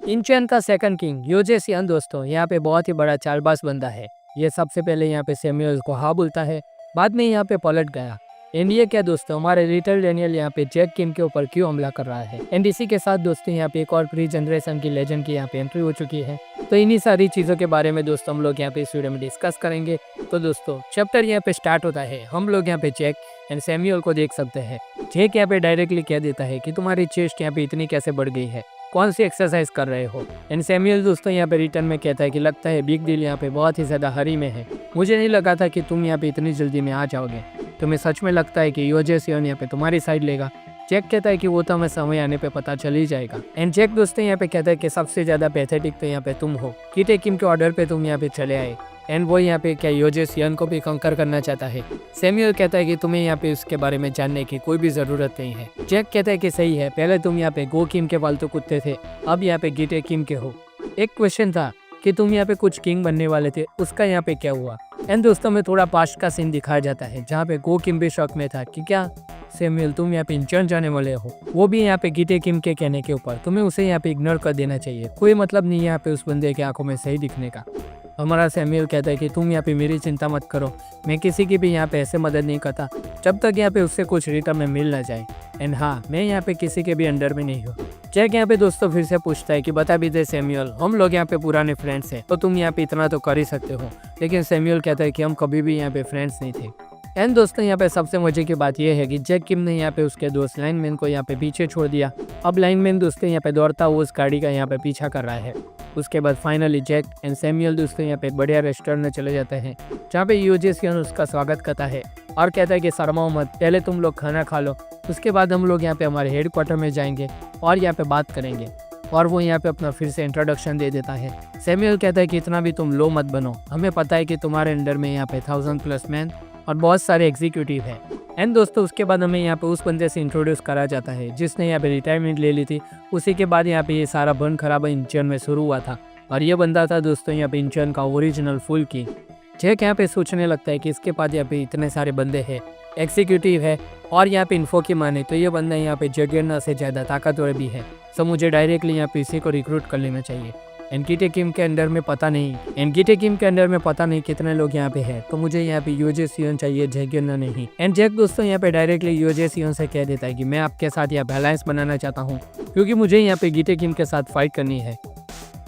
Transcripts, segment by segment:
इंचेन का second king योजेसियन दोस्तों यहाँ पे बहुत ही बड़ा चालबाज बंदा है। ये सबसे पहले यहाँ पे सैमुअल को हाँ बोलता है, बाद में यहाँ पे पलट गया। एंड ये क्या दोस्तों, हमारे लिटिल डैनियल यहाँ पे जैक किम के ऊपर क्यों हमला कर रहा है। एंड इसी के साथ दोस्तों यहाँ पे एक और प्री जनरेशन की लेजेंड की यहाँ पे एंट्री हो चुकी है। तो इन्हीं सारी चीज़ों के बारे में दोस्तों हम लोग यहाँ पे इस वीडियो में डिस्कस करेंगे। तो दोस्तों चैप्टर यहाँ पे स्टार्ट होता है, हम लोग यहाँ पे जैक एंड सैमुअल को देख सकते हैं। जैक यहाँ पे डायरेक्टली कह देता है कि तुम्हारी चेस्ट यहाँ पे इतनी कैसे बढ़ गई है, कौन सी एक्सरसाइज कर रहे हो। एंड सैमुअल दोस्तों यहाँ पे रिटर्न में कहता है कि लगता है बिग डील यहाँ पे बहुत ही ज़्यादा हरी में है, मुझे नहीं लगा था कि तुम यहाँ पे इतनी जल्दी में आ जाओगे। तुम्हें सच में लगता है कि योजेसियन यहाँ पे तुम्हारी साइड लेगा। जैक कहता है कि वो तो हमें समय आने पे पता चल ही जाएगा। एंड जैक दोस्तों यहाँ पे कहता है कि सबसे ज़्यादा पैथेटिक तो यहाँ पे तुम हो, कीटे किम के ऑर्डर पे तुम यहाँ पे चले आए। एंड वो यहाँ पे क्या योजेसियन को भी कंकर करना चाहता है। सैमुअल कहता है कि तुम्हें यहाँ पे उसके बारे में जानने की कोई भी ज़रूरत नहीं है। जैक कहता है कि सही है, पहले तुम यहाँ पे गो किम के पालतू कुत्ते थे, अब यहाँ पे कीटे किम के हो। एक क्वेश्चन था कि तुम यहाँ पे कुछ किंग बनने वाले थे, उसका यहाँ पे क्या हुआ। एंड दोस्तों में थोड़ा पास्ट का सीन दिखाया जाता है जहाँ पे गो किम भी शौक में था कि क्या सैमुअल तुम यहाँ पे इंचर्न जाने वाले हो, वो भी यहाँ पे कीटे किम के कहने के ऊपर। तुम्हें उसे यहाँ पे इग्नोर कर देना चाहिए, कोई मतलब नहीं यहाँ पे उस बंदे की आंखों में सही दिखने का। हमारा सैमुअल कहता है कि तुम यहाँ पे मेरी चिंता मत करो, मैं किसी की भी यहाँ पे ऐसे मदद नहीं करता जब तक यहाँ पे उससे कुछ रिटर्न में मिल ना जाए। एंड हाँ, मैं यहाँ पे किसी के भी अंडर में नहीं हूँ। जैक यहाँ पे दोस्तों फिर से पूछता है कि बता भी दे सैमुअल, हम लोग यहाँ पे पुराने फ्रेंड्स हैं, तो तुम यहाँ पे इतना तो कर ही सकते हो। लेकिन सैमुअल कहता है कि हम कभी भी यहाँ पे फ्रेंड्स नहीं थे। एंड दोस्तों यहाँ पे सबसे मजे की बात यह है कि जैक किम ने यहाँ पे उसके दोस्त लाइनमैन को यहाँ पे पीछे छोड़ दिया। अब लाइनमैन दोस्तों यहाँ पे दौड़ता हुआ उस गाड़ी का यहाँ पे पीछा कर रहा है। उसके बाद फाइनली जैक एंड सैमुअल दोस्तों यहाँ पे बढ़िया रेस्टोरेंट में चले जाते हैं जहाँ पे योजेसियन उसका स्वागत करता है और कहता है कि शर्माओ मत, पहले तुम लोग खाना खा लो, उसके बाद हम लोग यहाँ पे हमारे हेडक्वार्टर में जाएंगे और यहाँ पे बात करेंगे। और वो यहाँ पे अपना फिर से इंट्रोडक्शन दे देता है। सैमुअल कहता है कि इतना भी तुम लो मत बनो, हमें पता है कि तुम्हारे अंडर में यहाँ पे 1000+ मैन और बहुत सारे एग्जीक्यूटिव है। एंड दोस्तों उसके बाद हमें यहाँ पे उस बंदे से इंट्रोड्यूस करा जाता है जिसने यहाँ पे रिटायरमेंट ले ली थी। उसी के बाद यहाँ पे ये सारा बन खराबा इंचर्न में शुरू हुआ था और ये बंदा था दोस्तों यहाँ पे इंचर्न का ओरिजिनल फुल किंग। जैक यहाँ पे सोचने लगता है कि इसके पास यहाँ पे इतने सारे बंदे हैं, एग्जीक्यूटिव है और यहाँ पे इन्फो की माने तो ये बंदा यहाँ पे जगेरना से ज़्यादा ताकतवर भी है। सो मुझे डायरेक्टली यहाँ पे इसी को रिक्रूट कर लेना चाहिए। कीटे किम के अंडर में पता नहीं कितने लोग यहाँ पे हैं, तो मुझे यहाँ पे योजेसियन चाहिए, जगेरना नहीं। एंड जैक दोस्तों यहाँ पे डायरेक्टली योजेसियन से कह देता है कि मैं आपके साथ यहाँ पे अलायंस बनाना चाहता हूँ क्योंकि मुझे यहाँ पे कीटे किम के साथ फाइट करनी है।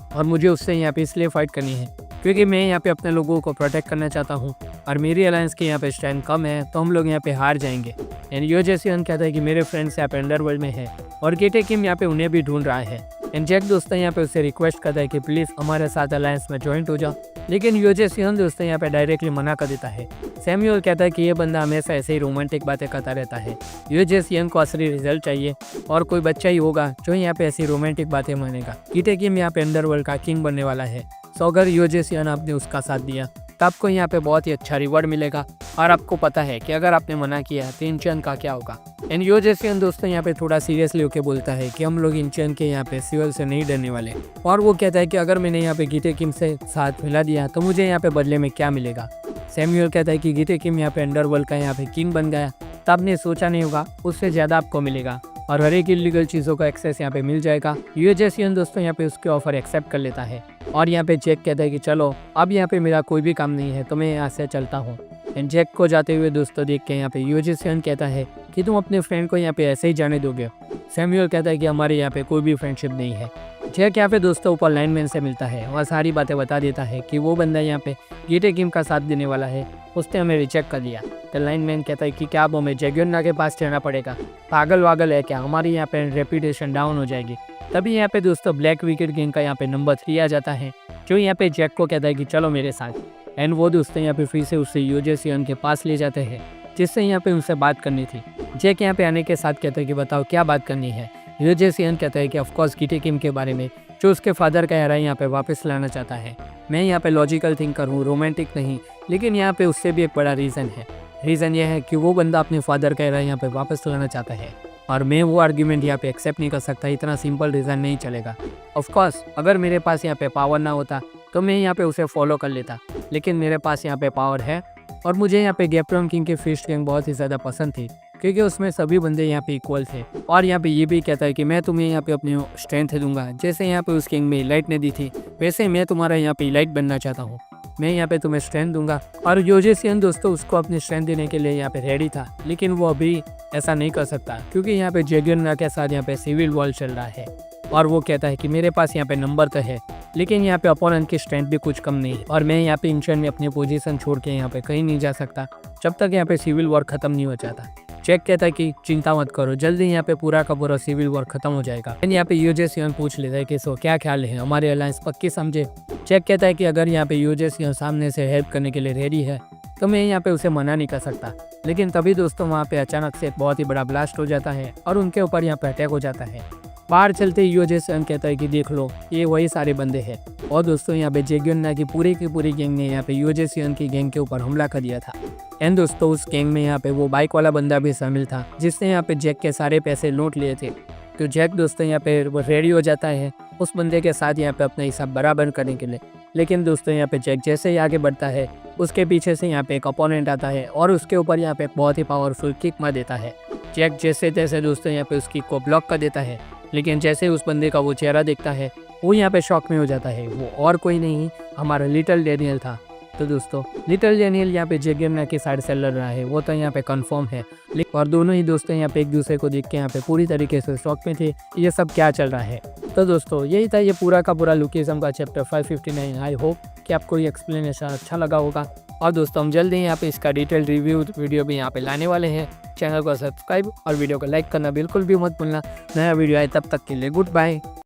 और मुझे उससे यहाँ पे इसलिए फाइट करनी है क्योंकि मैं यहाँ पे अपने लोगों को प्रोटेक्ट करना चाहता हूँ और मेरी अलायंस की यहाँ पे स्ट्रेंथ कम है, तो हम लोग यहाँ पे हार जाएंगे। एंड योजेसियन कहता है कि मेरे फ्रेंड्स यहाँ पे अंडरवर्ल्ड में है और कीटे किम यहाँ पे उन्हें भी ढूंढ रहा है। एंड जैक दोस्तों यहाँ पे उससे रिक्वेस्ट करता है कि प्लीज़ हमारे साथ अलायंस में ज्वाइंट हो जाओ, लेकिन योजेसियन दोस्तों यहाँ पे डायरेक्टली मना कर देता है। सैमुअल कहता है कि ये बंदा हमेशा ऐसे ही रोमांटिक बातें करता रहता है, योजेसियन को असली रिजल्ट चाहिए और कोई बच्चा ही होगा जो यहाँ पे ऐसी रोमांटिक बातें मानेगा। कीटे किम यहाँ पे अंडरवर्ल्ड का किंग बनने वाला है, सो अगर योजेसियन आपने उसका साथ दिया तो आपको यहाँ पे बहुत ही अच्छा रिवॉर्ड मिलेगा और आपको पता है कि अगर आपने मना किया तो इंचर्न का क्या होगा। एंड योजेसियन दोस्तों यहाँ पे थोड़ा सीरियसली होकर बोलता है कि हम लोग इंचर्न के यहाँ पे सिविल से नहीं डरने वाले। और वो कहता है कि अगर मैंने यहाँ पे कीटे किम से साथ मिला दिया तो मुझे यहाँ पे बदले में क्या मिलेगा। सैमुअल कहता है कि कीटे किम यहाँ पे अंडरवर्ल्ड का यहाँ पे किंग बन गया तो आपने सोचा नहीं होगा, उससे ज़्यादा आपको मिलेगा और हर एक इलीगल चीज़ों का एक्सेस यहाँ पे मिल जाएगा। योजेसियन दोस्तों यहाँ पे उसके ऑफर एक्सेप्ट कर लेता है और यहाँ पे जैक कहता है कि चलो अब यहाँ पे मेरा कोई भी काम नहीं है तो मैं यहाँ से चलता हूँ। एंड जैक को जाते हुए दोस्तों देख के यहाँ पे योजेसियन कहता है कि तुम अपने फ्रेंड को यहाँ पे ऐसे ही जाने दोगे। सैमुअल कहता है कि हमारे यहाँ पे कोई भी फ्रेंडशिप नहीं है। जैक यहाँ पे दोस्तों ऊपर लाइनमैन से मिलता है और सारी बातें बता देता है कि वो बंदा यहाँ पे कीटे किम का साथ देने वाला है, उसने हमें रिजेक्ट कर दिया। तो लाइनमैन कहता है कि क्या अब हमें जगेरना के पास रहना पड़ेगा, पागल वागल है क्या, हमारी यहाँ पे रेपुटेशन डाउन हो जाएगी। तभी यहाँ पे दोस्तों ब्लैक विकेट किंग का यहाँ पे नंबर 3 आ जाता है जो यहाँ पे जैक को कहता है कि चलो मेरे साथ। एंड वो दोस्तों यहाँ पे फिर से उससे योजेसियन के पास ले जाते हैं जिससे यहाँ पे उनसे बात करनी थी। जैक यहाँ पे आने के साथ कहता है कि बताओ क्या बात करनी है। योजेसियन कहता है कि ऑफकोर्स कीटे किम के बारे में, जो उसके फादर का एरा यहाँ पे वापस लाना चाहता है। मैं यहाँ पे लॉजिकल थिंकर हूँ, रोमांटिक नहीं, लेकिन यहाँ पे उससे भी एक बड़ा रीज़न है। रीज़न यह है कि वो बंदा अपने फादर का एरा यहाँ पे वापस लाना चाहता है और मैं वो आर्ग्यूमेंट यहाँ पे एक्सेप्ट नहीं कर सकता। इतना सिंपल रीज़न नहीं चलेगा। ऑफकोर्स अगर मेरे पास यहाँ पे पावर ना होता तो मैं यहाँ पे उसे फॉलो कर लेता, लेकिन मेरे पास यहाँ पे पावर है और मुझे यहाँ पे गेप्ट्रॉन किंग की फिस्ट गैंग बहुत ही ज़्यादा पसंद थी, क्योंकि उसमें सभी बंदे यहाँ पे इक्वल थे। और यहाँ पे ये भी कहता है कि मैं तुम्हें यहाँ पे अपनी स्ट्रेंथ दूंगा, जैसे यहाँ पे उस किंग में इलाइट ने दी थी वैसे मैं तुम्हारा यहाँ पे इलाइट बनना चाहता हूँ। मैं यहाँ पे तुम्हें स्ट्रेंथ दूंगा। और यूजेसियन दोस्तों उसको अपनी स्ट्रेंथ देने के लिए यहाँ पे रेडी था, लेकिन वो अभी ऐसा नहीं कर सकता क्योंकि यहाँ पे जेगियन के साथ यहाँ पे सिविल वॉर चल रहा है। और वो कहता है कि मेरे पास यहाँ पे नंबर तो है, लेकिन यहाँ पे अपोनेंट की स्ट्रेंथ भी कुछ कम नहीं है और मैं यहाँ पे इंशन में अपनी पोजीशन छोड़ के यहाँ पे कहीं नहीं जा सकता जब तक यहाँ पे सिविल वॉर खत्म नहीं हो जाता। जैक कहता है कि चिंता मत करो, जल्दी यहाँ पे पूरा का पूरा सिविल वॉर खत्म हो जाएगा। यहाँ पे यूजेसियन पूछ लेता है कि सो क्या ख्याल है, हमारे अलायंस पक्की समझे। जैक कहता है कि अगर यहाँ पे यूजेसियन सामने से हेल्प करने के लिए रेडी है तो मैं यहाँ पे उसे मना नहीं कर सकता। लेकिन तभी दोस्तों वहाँ पे अचानक से बहुत ही बड़ा ब्लास्ट हो जाता है और उनके ऊपर यहाँ पे अटैक हो जाता है। बाहर चलते यूजेसियन कहता है कि देख लो ये वही सारे बंदे हैं। और दोस्तों यहाँ पे जेगियन की पूरी गैंग ने यहाँ पे यूजेसियन की गैंग के ऊपर हमला कर दिया था। एंड दोस्तों उस गैंग में यहाँ पे वो बाइक वाला बंदा भी शामिल था जिसने यहाँ पे जैक के सारे पैसे लूट लिए थे। तो जैक दोस्तों यहाँ पे वो रेडी हो जाता है उस बंदे के साथ यहाँ पे अपना हिसाब बराबर करने के लिए। लेकिन दोस्तों यहाँ पे जैक जैसे ही आगे बढ़ता है उसके पीछे से यहाँ पे एक अपोनेंट आता है और उसके ऊपर यहाँ पे बहुत ही पावरफुल किक मार देता है। जैक जैसे तैसे दोस्तों यहाँ पे उस किक को ब्लॉक कर देता है, लेकिन जैसे उस बंदे का वो चेहरा देखता है वो यहाँ पे शॉक में हो जाता है। वो और कोई नहीं हमारा लिटिल डैनियल था। तो दोस्तों लिटिल डैनियल यहाँ पे जेगियन के साइड से लड़ रहा है वो तो यहाँ पे कंफर्म है। और दोनों ही दोस्तों यहाँ पे एक दूसरे को देख के यहाँ पे पूरी तरीके से शॉक में थे ये सब क्या चल रहा है। तो दोस्तों यही था ये पूरा का पूरा लुकिज्म का चैप्टर 559। आई होप कि आपको ये एक्सप्लेनेशन अच्छा लगा होगा। और दोस्तों हम जल्दी यहाँ पे इसका डिटेल रिव्यू वीडियो भी यहाँ पे लाने वाले हैं। चैनल को सब्सक्राइब और वीडियो को लाइक करना बिल्कुल भी मत भूलना। नया वीडियो आए तब तक के लिए गुड बाय।